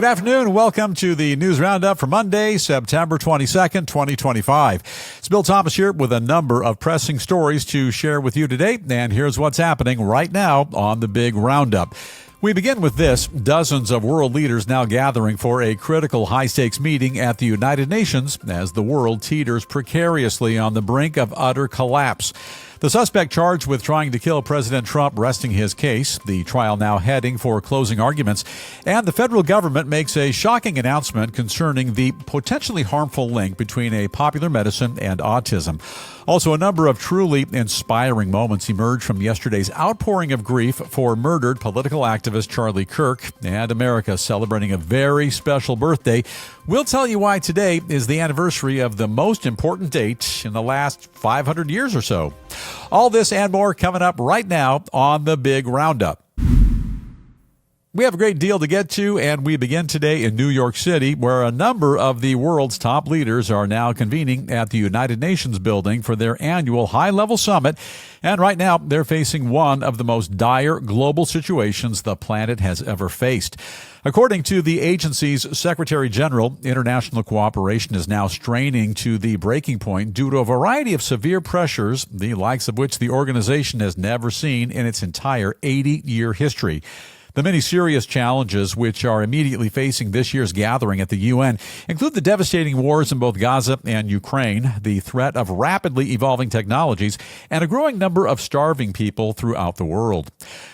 Good afternoon. Welcome to the News Roundup for Monday, September 22nd, 2025. It's Bill Thomas here with a number of pressing stories to share with you today. And here's what's happening right now on the big Roundup. We begin with this. Dozens of world leaders now gathering for a critical high-stakes meeting at the United Nations as the world teeters precariously on the brink of utter collapse. The suspect charged with trying to kill President Trump resting his case, the trial now heading for closing arguments, and the federal government makes a shocking announcement concerning the potentially harmful link between a popular medicine and autism. Also, a number of truly inspiring moments emerged from yesterday's outpouring of grief for murdered political activist Charlie Kirk, and America celebrating a very special birthday. We'll tell you why today is the anniversary of the most important date in the last 500 years or so. All this and more coming up right now on the Big Roundup. We have a great deal to get to, and we begin today in New York City, where a number of the world's top leaders are now convening at the United Nations building for their annual high-level summit. And right now, they're facing one of the most dire global situations the planet has ever faced. According to the agency's Secretary General, international cooperation is now straining to the breaking point due to a variety of severe pressures, the likes of which the organization has never seen in its entire 80-year history. The many serious challenges which are immediately facing this year's gathering at the UN include the devastating wars in both Gaza and Ukraine, the threat of rapidly evolving technologies, and a growing number of starving people throughout the world.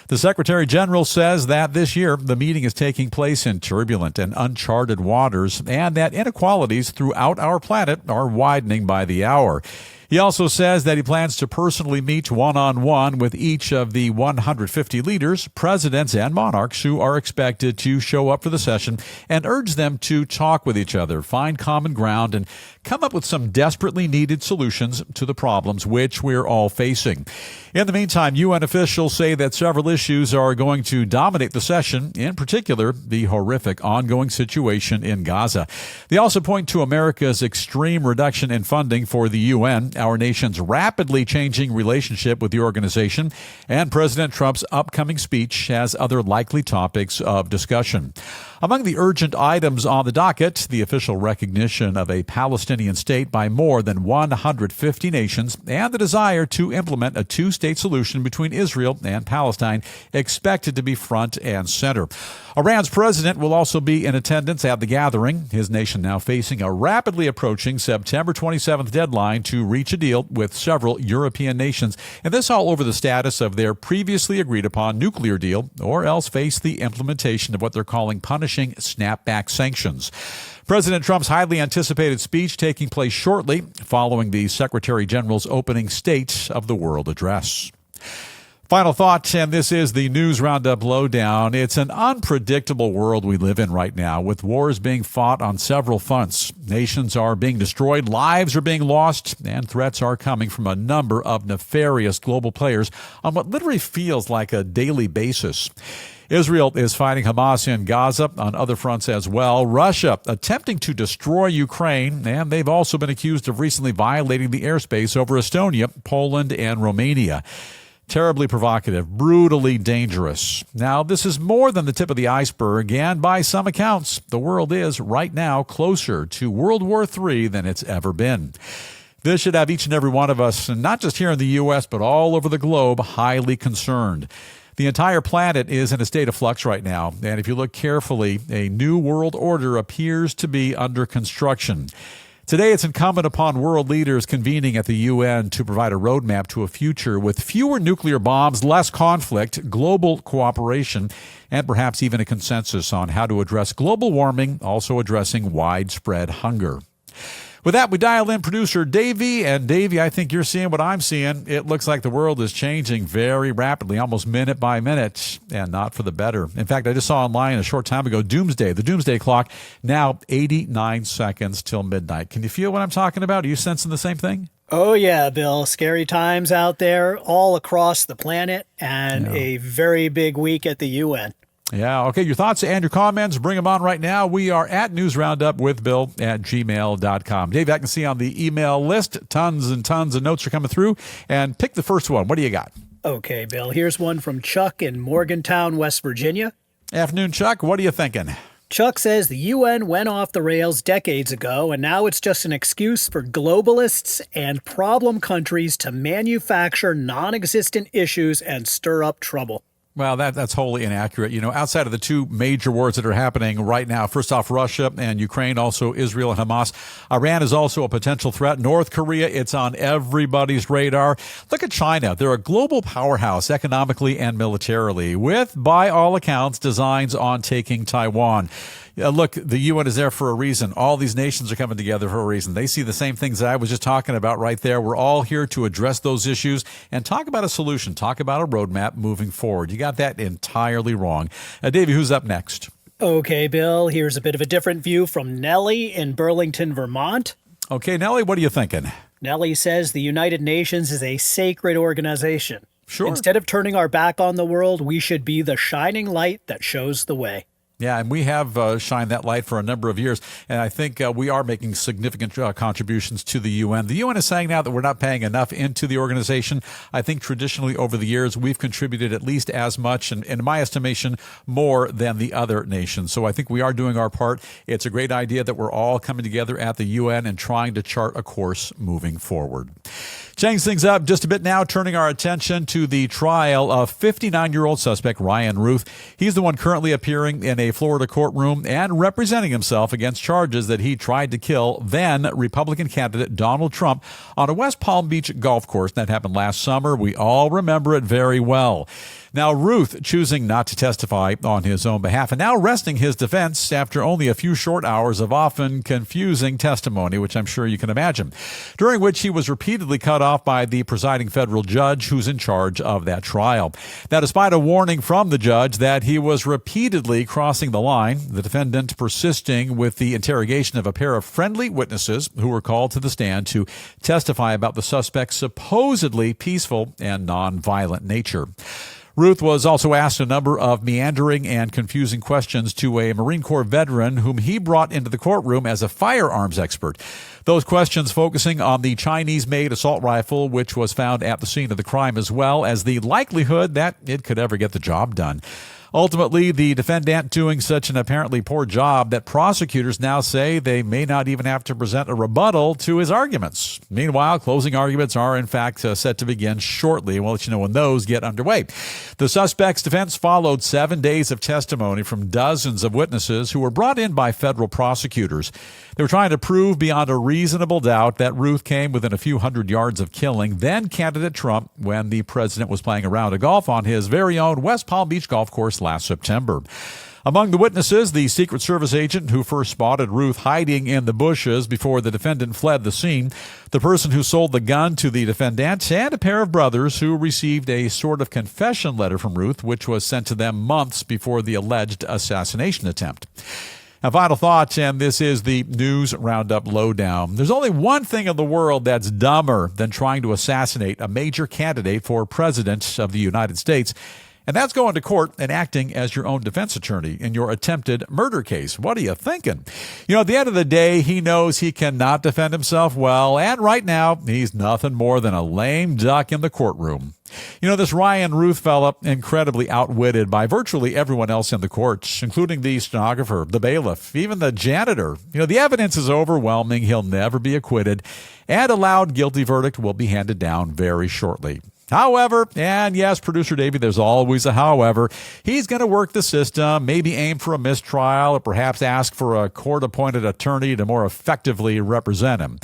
The Secretary General says that this year the meeting is taking place in turbulent and uncharted waters and that inequalities throughout our planet are widening by the hour. He also says that he plans to personally meet one-on-one with each of the 150 leaders, presidents, and monarchs who are expected to show up for the session and urge them to talk with each other, find common ground, and come up with some desperately needed solutions to the problems which we're all facing. In the meantime, UN officials say that several issues are going to dominate the session, in particular, the horrific ongoing situation in Gaza. They also point to America's extreme reduction in funding for the UN, our nation's rapidly changing relationship with the organization, and President Trump's upcoming speech as other likely topics of discussion. Among the urgent items on the docket, the official recognition of a Palestinian state by more than 150 nations and the desire to implement a two-state solution between Israel and Palestine expected to be front and center. Iran's president will also be in attendance at the gathering, his nation now facing a rapidly approaching September 27th deadline to reach a deal with several European nations, and this all over the status of their previously agreed upon nuclear deal, or else face the implementation of what they're calling punishing snapback sanctions. President Trump's highly anticipated speech taking place shortly following the Secretary General's opening State of the World address. Final thought, and this is the News Roundup Lowdown. It's an unpredictable world we live in right now, with wars being fought on several fronts. Nations are being destroyed, lives are being lost, and threats are coming from a number of nefarious global players on what literally feels like a daily basis. Israel is fighting Hamas in Gaza on other fronts as well. Russia attempting to destroy Ukraine, and they've also been accused of recently violating the airspace over Estonia, Poland, and Romania. Terribly provocative, brutally dangerous. Now, this is more than the tip of the iceberg, and by some accounts, the world is right now closer to World War III than it's ever been. This should have each and every one of us, and not just here in the U.S., but all over the globe, highly concerned. The entire planet is in a state of flux right now, and if you look carefully, a new world order appears to be under construction. Today, it's incumbent upon world leaders convening at the UN to provide a roadmap to a future with fewer nuclear bombs, less conflict, global cooperation, and perhaps even a consensus on how to address global warming, also addressing widespread hunger. With that, we dial in producer Davey. And Davey, I think you're seeing what I'm seeing. It looks like the world is changing very rapidly, almost minute by minute, and not for the better. In fact, I just saw online a short time ago, the doomsday clock, now 89 seconds till midnight. Can you feel what I'm talking about? Are you sensing the same thing? Oh, yeah, Bill. Scary times out there all across the planet, and a very big week at the UN. Yeah, okay, your thoughts and your comments, bring them on right now. We are at newsroundupwithbill@gmail.com. Dave, I can see on the email list, tons and tons of notes are coming through. And pick the first one. What do you got? Okay, Bill, here's one from Chuck in Morgantown, West Virginia. Afternoon, Chuck. What are you thinking? Chuck says the UN went off the rails decades ago, and now it's just an excuse for globalists and problem countries to manufacture non-existent issues and stir up trouble. Well, that's wholly inaccurate. Outside of the two major wars that are happening right now, first off, Russia and Ukraine, also Israel and Hamas. Iran is also a potential threat. North Korea, it's on everybody's radar. Look at China. They're a global powerhouse economically and militarily with, by all accounts, designs on taking Taiwan. Look, the UN is there for a reason. All these nations are coming together for a reason. They see the same things that I was just talking about right there. We're all here to address those issues and talk about a solution, talk about a roadmap moving forward. You got that entirely wrong. Davey, who's up next? Okay, Bill, here's a bit of a different view from Nellie in Burlington, Vermont. Okay, Nellie, what are you thinking? Nellie says the United Nations is a sacred organization. Sure. Instead of turning our back on the world, we should be the shining light that shows the way. Yeah, and we have shined that light for a number of years, and I think we are making significant contributions to the UN. The UN is saying now that we're not paying enough into the organization. I think traditionally over the years, we've contributed at least as much, and in my estimation, more than the other nations. So I think we are doing our part. It's a great idea that we're all coming together at the UN and trying to chart a course moving forward. Change things up just a bit now, turning our attention to the trial of 59-year-old suspect Ryan Routh. He's the one currently appearing in a Florida courtroom and representing himself against charges that he tried to kill then Republican candidate Donald Trump on a West Palm Beach golf course. That happened last summer. We all remember it very well. Now, Routh choosing not to testify on his own behalf and now resting his defense after only a few short hours of often confusing testimony, which I'm sure you can imagine, during which he was repeatedly cut off by the presiding federal judge who's in charge of that trial. Now, despite a warning from the judge that he was repeatedly crossing the line, the defendant persisting with the interrogation of a pair of friendly witnesses who were called to the stand to testify about the suspect's supposedly peaceful and nonviolent nature. Routh was also asked a number of meandering and confusing questions to a Marine Corps veteran whom he brought into the courtroom as a firearms expert. Those questions focusing on the Chinese-made assault rifle, which was found at the scene of the crime, as well as the likelihood that it could ever get the job done. Ultimately, the defendant doing such an apparently poor job that prosecutors now say they may not even have to present a rebuttal to his arguments. Meanwhile, closing arguments are in fact set to begin shortly. We'll let you know when those get underway. The suspect's defense followed 7 days of testimony from dozens of witnesses who were brought in by federal prosecutors. They were trying to prove beyond a reasonable doubt that Routh came within a few hundred yards of killing then candidate Trump when the president was playing a round of golf on his very own West Palm Beach golf course last September. Among the witnesses, the Secret Service agent who first spotted Routh hiding in the bushes before the defendant fled the scene, the person who sold the gun to the defendant, and a pair of brothers who received a sort of confession letter from Routh, which was sent to them months before the alleged assassination attempt. A final thought, and this is the News Roundup Lowdown. There's only one thing in the world that's dumber than trying to assassinate a major candidate for president of the United States, and that's going to court and acting as your own defense attorney in your attempted murder case. What are you thinking? At the end of the day, he knows he cannot defend himself well, and right now, he's nothing more than a lame duck in the courtroom. This Ryan Routh fella, incredibly outwitted by virtually everyone else in the courts, including the stenographer, the bailiff, even the janitor. The evidence is overwhelming. He'll never be acquitted, and a loud guilty verdict will be handed down very shortly. However, and yes, producer Davey, there's always a however, he's going to work the system, maybe aim for a mistrial, or perhaps ask for a court-appointed attorney to more effectively represent him.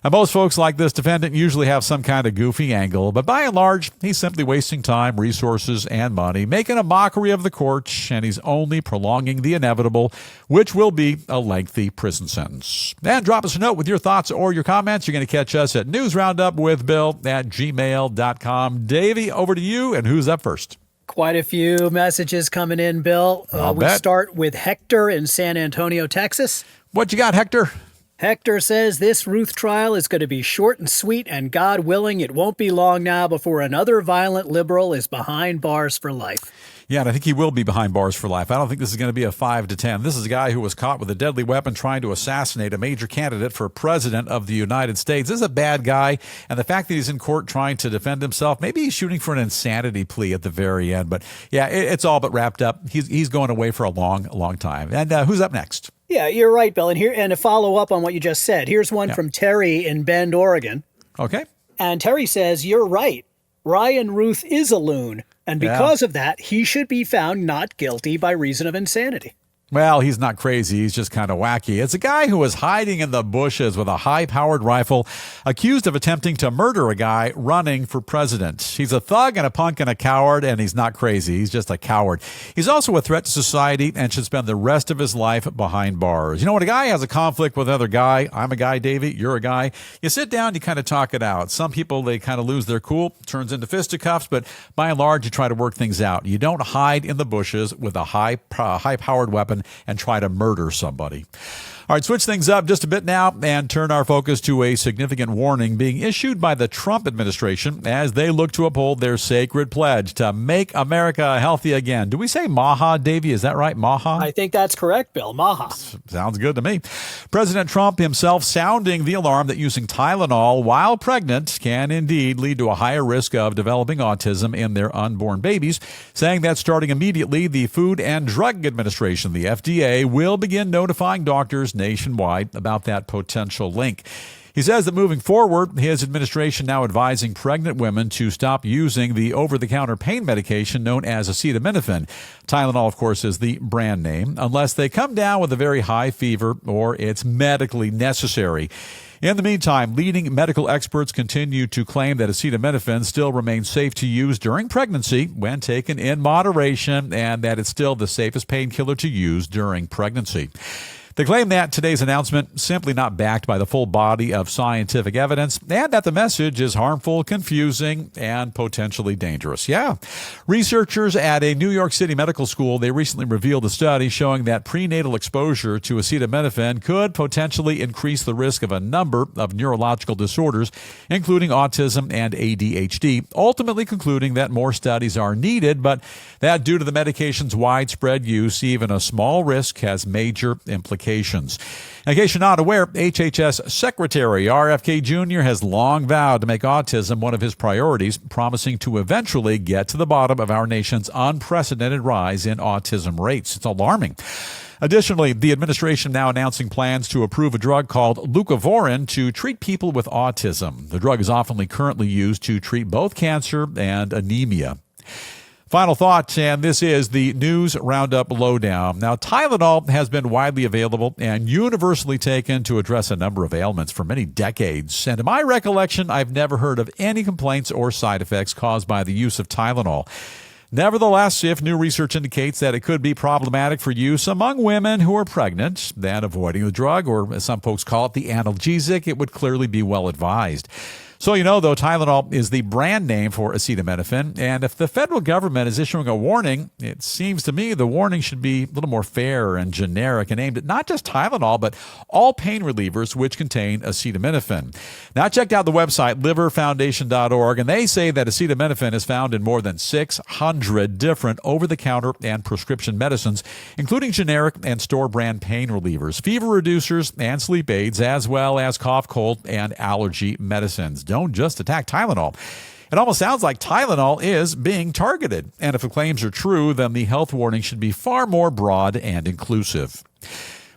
Now, most folks like this defendant usually have some kind of goofy angle, but by and large, he's simply wasting time, resources, and money, making a mockery of the court, and he's only prolonging the inevitable, which will be a lengthy prison sentence. And drop us a note with your thoughts or your comments. You're going to catch us at newsroundupwithbill@gmail.com. Davey, over to you, and who's up first? Quite a few messages coming in, Bill. We start with Hector in San Antonio, Texas. What you got, Hector? Hector says this Routh trial is going to be short and sweet, and God willing, it won't be long now before another violent liberal is behind bars for life. Yeah, and I think he will be behind bars for life. I don't think this is going to be a 5 to 10. This is a guy who was caught with a deadly weapon trying to assassinate a major candidate for president of the United States. This is a bad guy, and the fact that he's in court trying to defend himself, maybe he's shooting for an insanity plea at the very end. But yeah, it's all but wrapped up. He's going away for a long, long time. And who's up next? Yeah, you're right, Bill. And to follow up on what you just said, here's one from Terry in Bend, Oregon. Okay. And Terry says, you're right. Ryan Routh is a loon. And because of that, he should be found not guilty by reason of insanity. Well, he's not crazy. He's just kind of wacky. It's a guy who was hiding in the bushes with a high-powered rifle, accused of attempting to murder a guy running for president. He's a thug and a punk and a coward, and he's not crazy. He's just a coward. He's also a threat to society and should spend the rest of his life behind bars. You know, when a guy has a conflict with another guy, I'm a guy, Davey, you're a guy, you sit down, you kind of talk it out. Some people, they kind of lose their cool, turns into fisticuffs, but by and large, you try to work things out. You don't hide in the bushes with a high-powered weapon and try to murder somebody. All right, switch things up just a bit now and turn our focus to a significant warning being issued by the Trump administration as they look to uphold their sacred pledge to make America healthy again. Do we say Maha, Davey? Is that right, Maha? I think that's correct, Bill. Maha. Sounds good to me. President Trump himself sounding the alarm that using Tylenol while pregnant can indeed lead to a higher risk of developing autism in their unborn babies, saying that starting immediately, the Food and Drug Administration, the FDA, will begin notifying doctors nationwide about that potential link. He says that moving forward, his administration now advising pregnant women to stop using the over-the-counter pain medication known as acetaminophen. Tylenol, of course, is the brand name, unless they come down with a very high fever or it's medically necessary. In the meantime, leading medical experts continue to claim that acetaminophen still remains safe to use during pregnancy when taken in moderation and that it's still the safest painkiller to use during pregnancy. They claim that today's announcement simply not backed by the full body of scientific evidence and that the message is harmful, confusing, and potentially dangerous. Yeah. Researchers at a New York City medical school, they recently revealed a study showing that prenatal exposure to acetaminophen could potentially increase the risk of a number of neurological disorders, including autism and ADHD, ultimately concluding that more studies are needed, but that due to the medication's widespread use, even a small risk has major implications. In case you're not aware, HHS Secretary RFK Jr. has long vowed to make autism one of his priorities, promising to eventually get to the bottom of our nation's unprecedented rise in autism rates. It's alarming. Additionally, the administration now announcing plans to approve a drug called leucovorin to treat people with autism. The drug is often currently used to treat both cancer and anemia. Final thought, and this is the News Roundup Lowdown. Now, Tylenol has been widely available and universally taken to address a number of ailments for many decades. And to my recollection, I've never heard of any complaints or side effects caused by the use of Tylenol. Nevertheless, if new research indicates that it could be problematic for use among women who are pregnant, then avoiding the drug, or as some folks call it, the analgesic, it would clearly be well advised. So, you know, though, Tylenol is the brand name for acetaminophen, and if the federal government is issuing a warning, it seems to me the warning should be a little more fair and generic and aimed at not just Tylenol, but all pain relievers which contain acetaminophen. Now, I checked out the website liverfoundation.org, and they say that acetaminophen is found in more than 600 different over-the-counter and prescription medicines, including generic and store-brand pain relievers, fever reducers, and sleep aids, as well as cough, cold, and allergy medicines. Don't just attack Tylenol. It almost sounds like Tylenol is being targeted. And if the claims are true, then the health warning should be far more broad and inclusive.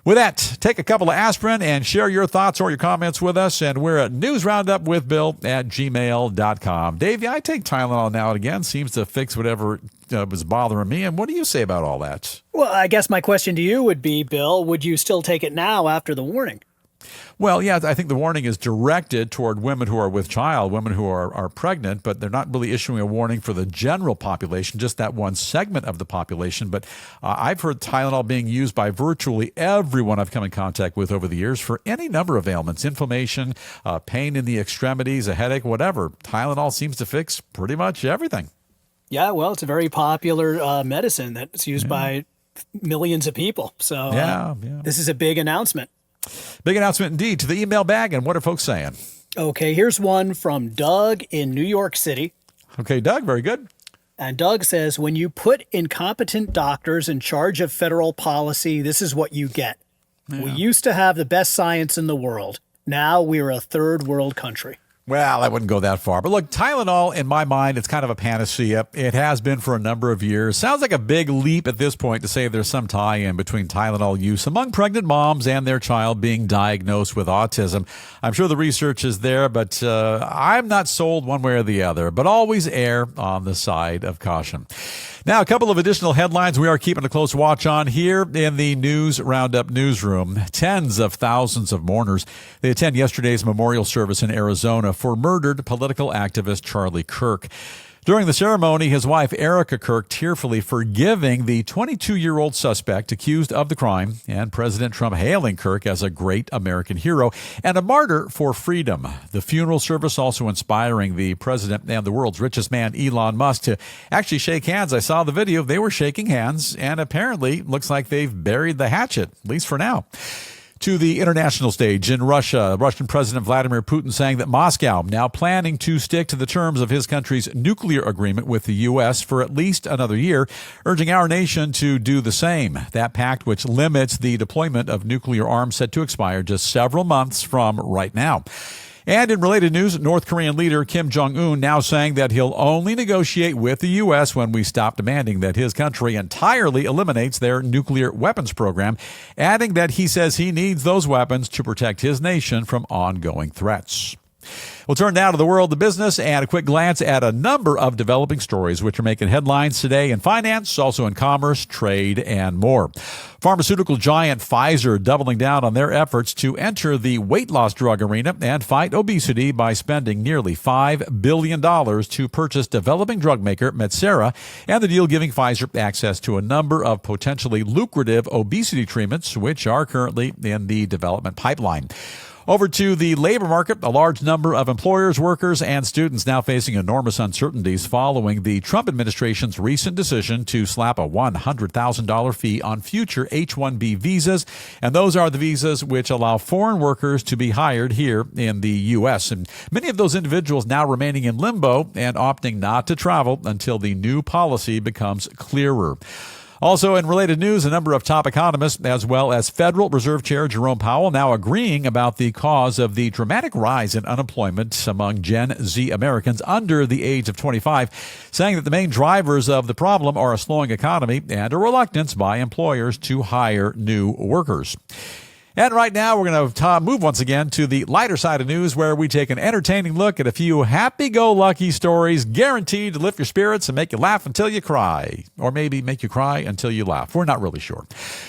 With that, take a couple of aspirin and share your thoughts or your comments with us. And we're at newsroundupwithbill@gmail.com. Davey, I take Tylenol now and again. Seems to fix whatever was bothering me. And what do you say about all that? Well, I guess my question to you would be, Bill, would you still take it now after the warning? Well, yeah, I think the warning is directed toward women who are with child, women who are pregnant, but they're not really issuing a warning for the general population, just that one segment of the population. But I've heard Tylenol being used by virtually everyone I've come in contact with over the years for any number of ailments, inflammation, pain in the extremities, a headache, whatever. Tylenol seems to fix pretty much everything. Yeah, well, it's a very popular medicine that's used by millions of people. So this is a big announcement. Big announcement indeed to the email bag. And what are folks saying? Okay, here's one from Doug in New York City. Okay, Doug, very good. And Doug says, when you put incompetent doctors in charge of federal policy, this is what you get. Yeah. We used to have the best science in the world. Now we're a third world country. Well, I wouldn't go that far. But look, Tylenol, in my mind, it's kind of a panacea. It has been for a number of years. Sounds like a big leap at this point to say there's some tie-in between Tylenol use among pregnant moms and their child being diagnosed with autism. I'm sure the research is there, but I'm not sold one way or the other. But always err on the side of caution. Now, a couple of additional headlines we are keeping a close watch on here in the News Roundup newsroom. Tens of thousands of mourners. They attend yesterday's memorial service in Arizona for murdered political activist Charlie Kirk. During the ceremony, his wife, Erica Kirk, tearfully forgiving the 22-year-old suspect accused of the crime, and President Trump hailing Kirk as a great American hero and a martyr for freedom. The funeral service also inspiring the president and the world's richest man, Elon Musk, to actually shake hands. I saw the video. They were shaking hands, and apparently looks like they've buried the hatchet, at least for now. To the international stage in Russia, Russian President Vladimir Putin saying that Moscow now planning to stick to the terms of his country's nuclear agreement with the U.S. for at least another year, urging our nation to do the same. That pact, which limits the deployment of nuclear arms, set to expire just several months from right now. And in related news, North Korean leader Kim Jong-un now saying that he'll only negotiate with the U.S. when we stop demanding that his country entirely eliminates their nuclear weapons program, adding that he says he needs those weapons to protect his nation from ongoing threats. We'll turn now to the world of business and a quick glance at a number of developing stories which are making headlines today in finance, also in commerce, trade, and more. Pharmaceutical giant Pfizer doubling down on their efforts to enter the weight loss drug arena and fight obesity by spending nearly $5 billion to purchase developing drug maker Metsera, and the deal giving Pfizer access to a number of potentially lucrative obesity treatments which are currently in the development pipeline. Over to the labor market, a large number of employers, workers, and students now facing enormous uncertainties following the Trump administration's recent decision to slap a $100,000 fee on future H-1B visas. And those are the visas which allow foreign workers to be hired here in the U.S. And many of those individuals now remaining in limbo and opting not to travel until the new policy becomes clearer. Also, in related news, a number of top economists, as well as Federal Reserve Chair Jerome Powell, now agreeing about the cause of the dramatic rise in unemployment among Gen Z Americans under the age of 25, saying that the main drivers of the problem are a slowing economy and a reluctance by employers to hire new workers. And right now, we're going to move once again to the lighter side of news, where we take an entertaining look at a few happy-go-lucky stories guaranteed to lift your spirits and make you laugh until you cry. Or maybe make you cry until you laugh. We're not really sure.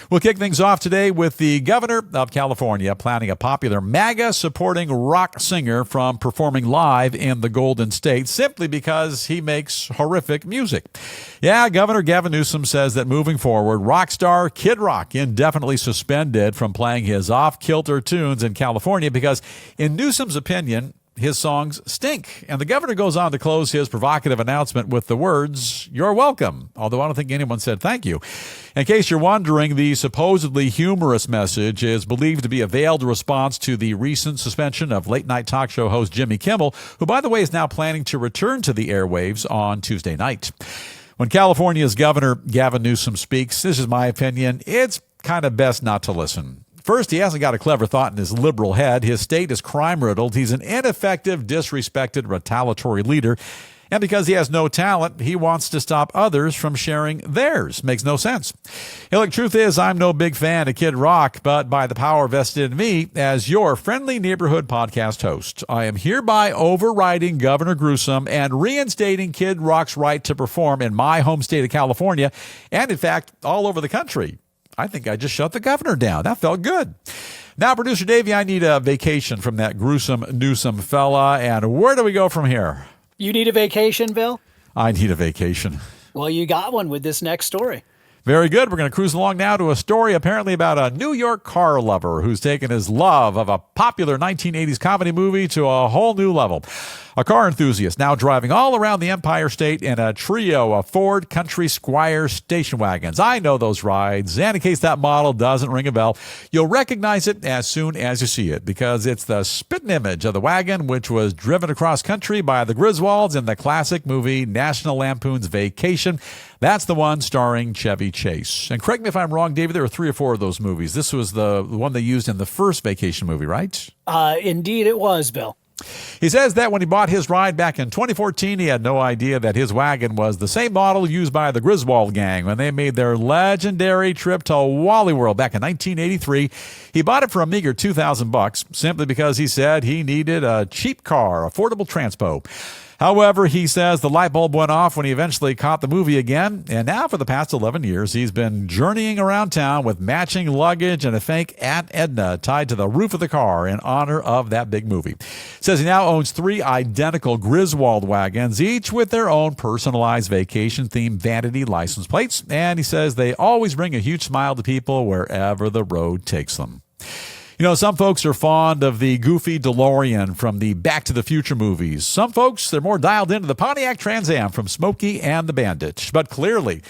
We'll kick things off today with the governor of California planning a popular MAGA-supporting rock singer from performing live in the Golden State simply because he makes horrific music. Yeah, Governor Gavin Newsom says that moving forward, rock star Kid Rock indefinitely suspended from playing his off-kilter tunes in California because, in Newsom's opinion, his songs stink. And the governor goes on to close his provocative announcement with the words, "You're welcome," although I don't think anyone said thank you. In case you're wondering, the supposedly humorous message is believed to be a veiled response to the recent suspension of late-night talk show host Jimmy Kimmel, who, by the way, is now planning to return to the airwaves on Tuesday night. When California's Governor Gavin Newsom speaks, this is my opinion, it's kind of best not to listen. First, he hasn't got a clever thought in his liberal head. His state is crime-riddled. He's an ineffective, disrespected, retaliatory leader. And because he has no talent, he wants to stop others from sharing theirs. Makes no sense. Hey, look, truth is, I'm no big fan of Kid Rock, but by the power vested in me as your friendly neighborhood podcast host, I am hereby overriding Governor Newsom and reinstating Kid Rock's right to perform in my home state of California and, in fact, all over the country. I think I just shut the governor down. That felt good. Now, Producer Davey, I need a vacation from that gruesome Newsom fella. And where do we go from here? You need a vacation, Bill? I need a vacation. Well, you got one with this next story. Very good. We're going to cruise along now to a story apparently about a New York car lover who's taken his love of a popular 1980s comedy movie to a whole new level. A car enthusiast now driving all around the Empire State in a trio of Ford Country Squire station wagons. I know those rides, and in case that model doesn't ring a bell, you'll recognize it as soon as you see it because it's the spitting image of the wagon which was driven across country by the Griswolds in the classic movie National Lampoon's Vacation. That's the one starring Chevy Chase. And correct me if I'm wrong, David, there were 3 or 4 of those movies. This was the one they used in the first Vacation movie, right? Indeed it was, Bill. He says that when he bought his ride back in 2014, he had no idea that his wagon was the same model used by the Griswold gang when they made their legendary trip to Wally World back in 1983. He bought it for a meager $2,000 simply because he said he needed a cheap car, affordable transpo. However, he says the light bulb went off when he eventually caught the movie again, and now for the past 11 years, he's been journeying around town with matching luggage and a fake Aunt Edna tied to the roof of the car in honor of that big movie. Says he now owns 3 identical Griswold wagons, each with their own personalized vacation-themed vanity license plates, and he says they always bring a huge smile to people wherever the road takes them. You know, some folks are fond of the goofy DeLorean from the Back to the Future movies. Some folks, they're more dialed into the Pontiac Trans Am from Smokey and the Bandit. But clearly,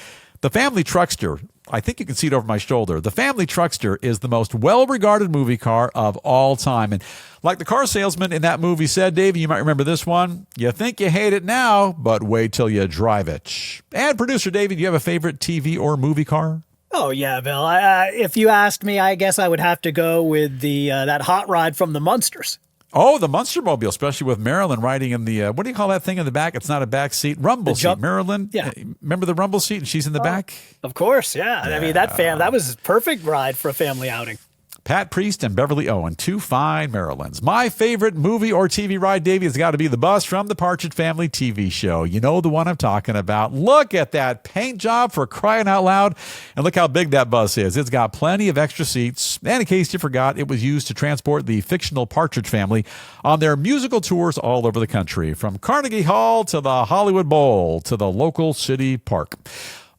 the family truckster, I think you can see it over my shoulder, the family truckster is the most well-regarded movie car of all time. And like the car salesman in that movie said, Davey, you might remember this one, you think you hate it now, but wait till you drive it. And producer David, do you have a favorite TV or movie car? Oh, yeah, Bill. If you asked me, I guess I would have to go with the that hot rod from the Munsters. Oh, the Munster Mobile, especially with Marilyn riding in the, what do you call that thing in the back? It's not a back seat. Rumble seat. Marilyn, yeah. Remember the rumble seat and she's in the back? Of course, yeah. I mean, that was a perfect ride for a family outing. Pat Priest and Beverly Owen, 2 fine Marilyns. My favorite movie or TV ride, Davey, has got to be the bus from the Partridge Family TV show. You know the one I'm talking about. Look at that paint job, for crying out loud. And look how big that bus is. It's got plenty of extra seats. And in case you forgot, it was used to transport the fictional Partridge Family on their musical tours all over the country, from Carnegie Hall to the Hollywood Bowl to the local city park.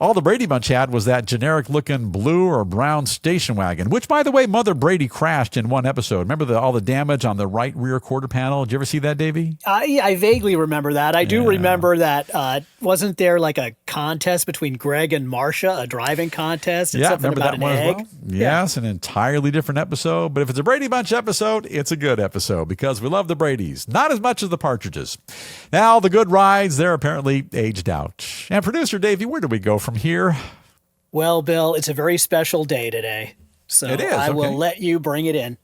All the Brady Bunch had was that generic-looking blue or brown station wagon, which, by the way, Mother Brady crashed in one episode. Remember all the damage on the right rear quarter panel? Did you ever see that, Davey? I vaguely remember that. I do remember that. Wasn't there like a contest between Greg and Marcia, a driving contest? And something remember about that one egg? as well? Yes, an entirely different episode. But if it's a Brady Bunch episode, it's a good episode because we love the Bradys. Not as much as the Partridges. Now, the good rides, they're apparently aged out. And producer Davey, where do we go from here? Well, Bill, it's a very special day today. So it is, I will let you bring it in.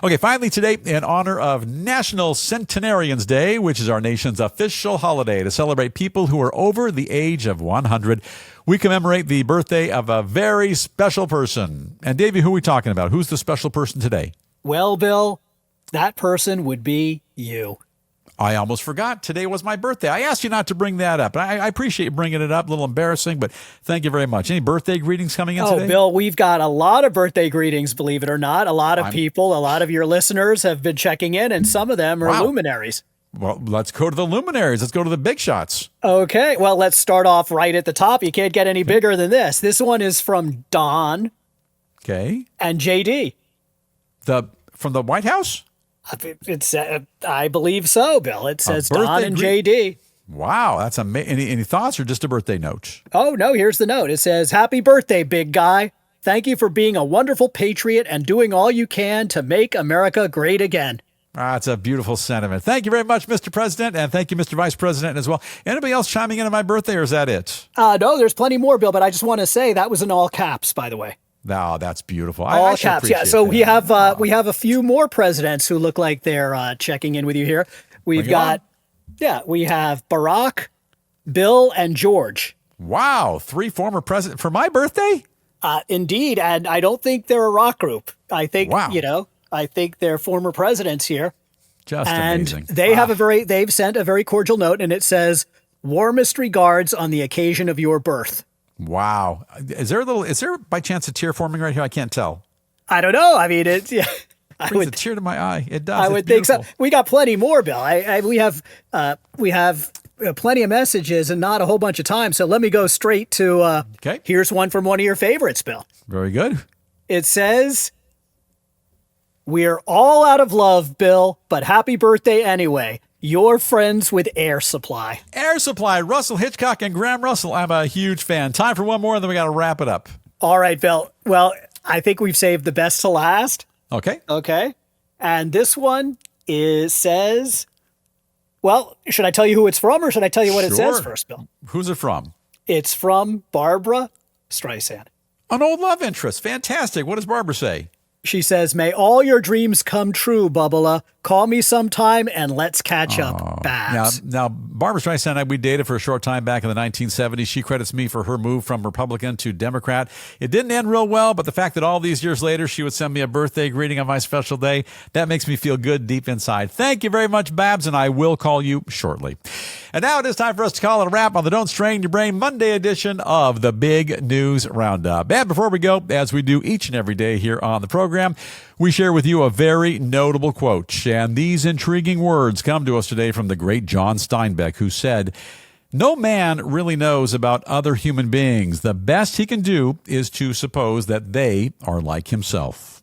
Okay, finally today, in honor of National Centenarians Day, which is our nation's official holiday to celebrate people who are over the age of 100, we commemorate the birthday of a very special person. And Davey, who are we talking about? Who's the special person today? Well, Bill, that person would be you. I almost forgot. Today was my birthday. I asked you not to bring that up. I appreciate you bringing it up. A little embarrassing, but thank you very much. Any birthday greetings coming in today? Oh, Bill, we've got a lot of birthday greetings, believe it or not. A lot of people, a lot of your listeners have been checking in, and some of them are luminaries. Well, let's go to the luminaries. Let's go to the big shots. Okay, well, let's start off right at the top. You can't get any bigger than this. This one is from Don. Okay. And JD. From the White House? It's I believe so, Bill. It says Don and JD. Wow, that's amazing. Any thoughts or just a birthday note? Oh, no, here's the note. It says, "Happy birthday, big guy. Thank you for being a wonderful patriot and doing all you can to make America great again." That's a beautiful sentiment. Thank you very much, Mr. President, and thank you, Mr. Vice President, as well. Anybody else chiming in on my birthday, or is that it? No, there's plenty more, Bill, but I just want to say that was in all caps, by the way. No, that's beautiful. All caps, yeah. So we have a few more presidents who look like they're checking in with you here. We have Barack, Bill, and George. Wow, 3 former presidents for my birthday? Indeed, and I don't think they're a rock group. I think I think they're former presidents here. Just amazing. They have they've sent a very cordial note, and it says, "Warmest regards on the occasion of your birth." Wow. Is there by chance a tear forming right here? I can't tell. I don't know. I mean, it's, yeah. Brings a tear to my eye. It does. I would think so. We got plenty more, Bill. We have plenty of messages and not a whole bunch of time. So let me go straight to, Okay. Here's one from one of your favorites, Bill. Very good. It says, "We're all out of love, Bill, but happy birthday anyway. Your friends with Air Supply." Air Supply, Russell Hitchcock and Graham Russell. I'm a huge fan. Time for one more, and then we got to wrap it up. All right, Bill. Well, I think we've saved the best to last. Okay. Okay. And this one says, well, should I tell you who it's from or should I tell you what it says Sure. first, Bill? Who's it from? It's from Barbara Streisand. An old love interest. Fantastic. What does Barbara say? She says, "May all your dreams come true, Bubba. Call me sometime and let's catch up, Babs." Now, Barbara Streisand and I, we dated for a short time back in the 1970s. She credits me for her move from Republican to Democrat. It didn't end real well, but the fact that all these years later, she would send me a birthday greeting on my special day, that makes me feel good deep inside. Thank you very much, Babs, and I will call you shortly. And now it is time for us to call it a wrap on the Don't Strain Your Brain Monday edition of the Big News Roundup. And before we go, as we do each and every day here on the program, we share with you a very notable quote. And these intriguing words come to us today from the great John Steinbeck, who said, "No man really knows about other human beings. The best he can do is to suppose that they are like himself."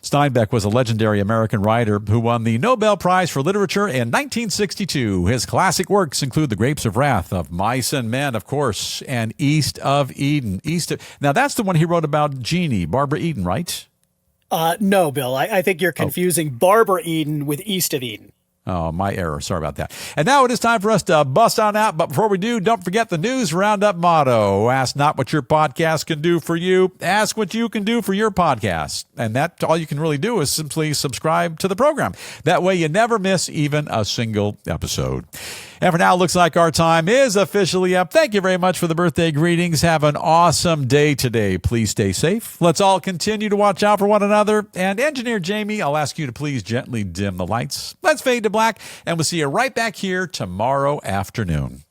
Steinbeck was a legendary American writer who won the Nobel Prize for Literature in 1962. His classic works include The Grapes of Wrath, Of Mice and Men, of course, and East of Eden. Now, that's the one he wrote about Jeannie, Barbara Eden, right? No, Bill. I think you're confusing Barbara Eden with East of Eden. Oh, my error. Sorry about that. And now it is time for us to bust on out. But before we do, don't forget the News Roundup motto. Ask not what your podcast can do for you. Ask what you can do for your podcast. And that all you can really do is simply subscribe to the program. That way you never miss even a single episode. And for now, it looks like our time is officially up. Thank you very much for the birthday greetings. Have an awesome day today. Please stay safe. Let's all continue to watch out for one another. And Engineer Jamie, I'll ask you to please gently dim the lights. Let's fade to black, and we'll see you right back here tomorrow afternoon.